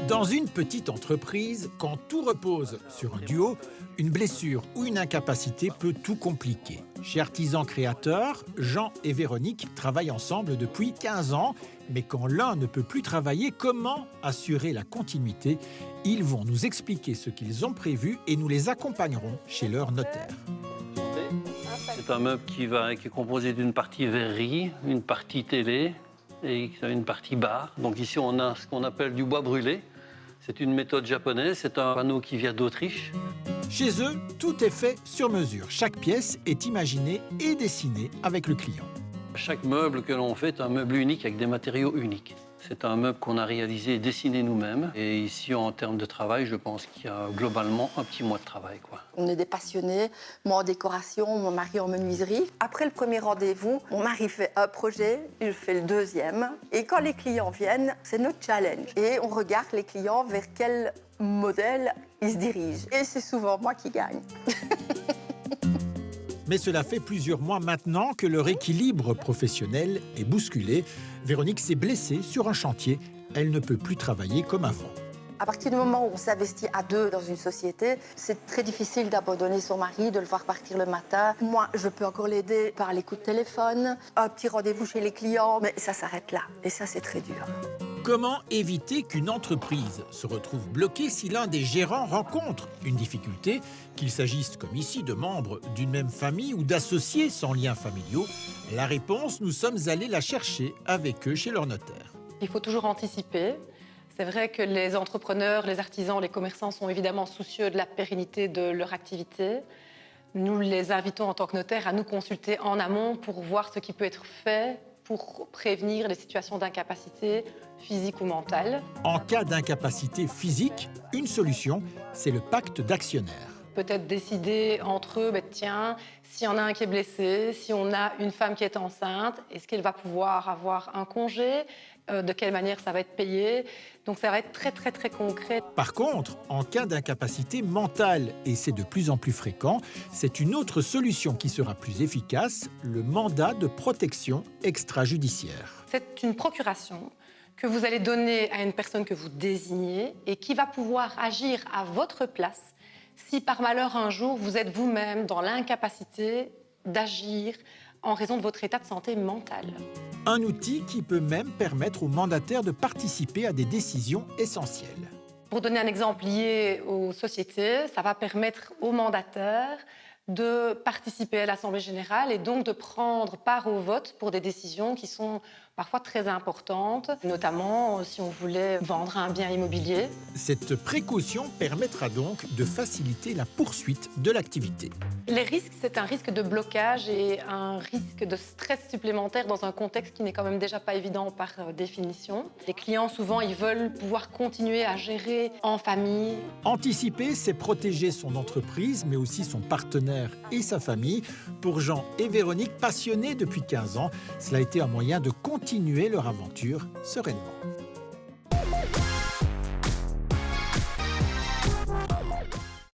Dans une petite entreprise, quand tout repose sur un duo, une blessure ou une incapacité peut tout compliquer. Chez Artisan Créateur, Jean et Véronique travaillent ensemble depuis 15 ans, mais quand l'un ne peut plus travailler, comment assurer la continuité? Ils vont nous expliquer ce qu'ils ont prévu et nous les accompagnerons chez leur notaire. C'est un meuble qui est composé d'une partie verrerie, une partie télé et une partie bar. Donc ici, on a ce qu'on appelle du bois brûlé. C'est une méthode japonaise, c'est un panneau qui vient d'Autriche. Chez eux, tout est fait sur mesure. Chaque pièce est imaginée et dessinée avec le client. Chaque meuble que l'on fait est un meuble unique avec des matériaux uniques. C'est un meuble qu'on a réalisé et dessiné nous-mêmes. Et ici, en termes de travail, je pense qu'il y a globalement un petit mois de travail, quoi. On est des passionnés, moi en décoration, mon mari en menuiserie. Après le premier rendez-vous, mon mari fait un projet, je fais le deuxième. Et quand les clients viennent, c'est notre challenge. Et on regarde les clients vers quel modèle ils se dirigent. Et c'est souvent moi qui gagne. Mais cela fait plusieurs mois maintenant que leur équilibre professionnel est bousculé. Véronique s'est blessée sur un chantier. Elle ne peut plus travailler comme avant. À partir du moment où on s'investit à deux dans une société, c'est très difficile d'abandonner son mari, de le voir partir le matin. Moi, je peux encore l'aider par les coups de téléphone, un petit rendez-vous chez les clients, mais ça s'arrête là. Et ça, c'est très dur. Comment éviter qu'une entreprise se retrouve bloquée si l'un des gérants rencontre une difficulté, qu'il s'agisse comme ici de membres d'une même famille ou d'associés sans liens familiaux? La réponse, nous sommes allés la chercher avec eux chez leur notaire. Il faut toujours anticiper. C'est vrai que les entrepreneurs, les artisans, les commerçants sont évidemment soucieux de la pérennité de leur activité. Nous les invitons en tant que notaires à nous consulter en amont pour voir ce qui peut être fait pour prévenir les situations d'incapacité physique ou mentale. En cas d'incapacité physique, une solution, c'est le pacte d'actionnaires. Peut-être décider entre eux, tiens, s'il y en a un qui est blessé, si on a une femme qui est enceinte, est-ce qu'elle va pouvoir avoir un congé? De quelle manière ça va être payé? Donc ça va être très, très, très concret. Par contre, en cas d'incapacité mentale, et c'est de plus en plus fréquent, c'est une autre solution qui sera plus efficace, le mandat de protection extrajudiciaire. C'est une procuration que vous allez donner à une personne que vous désignez et qui va pouvoir agir à votre place si par malheur un jour vous êtes vous-même dans l'incapacité d'agir en raison de votre état de santé mentale. Un outil qui peut même permettre aux mandataires de participer à des décisions essentielles. Pour donner un exemple lié aux sociétés, ça va permettre aux mandataires de participer à l'Assemblée générale et donc de prendre part au vote pour des décisions qui sont parfois très importantes, notamment si on voulait vendre un bien immobilier. Cette précaution permettra donc de faciliter la poursuite de l'activité. Les risques, c'est un risque de blocage et un risque de stress supplémentaire dans un contexte qui n'est quand même déjà pas évident par définition. Les clients, souvent, ils veulent pouvoir continuer à gérer en famille. Anticiper, c'est protéger son entreprise, mais aussi son partenaire et sa famille. Pour Jean et Véronique, passionnés depuis 15 ans, cela a été un moyen de continuer leur aventure sereinement.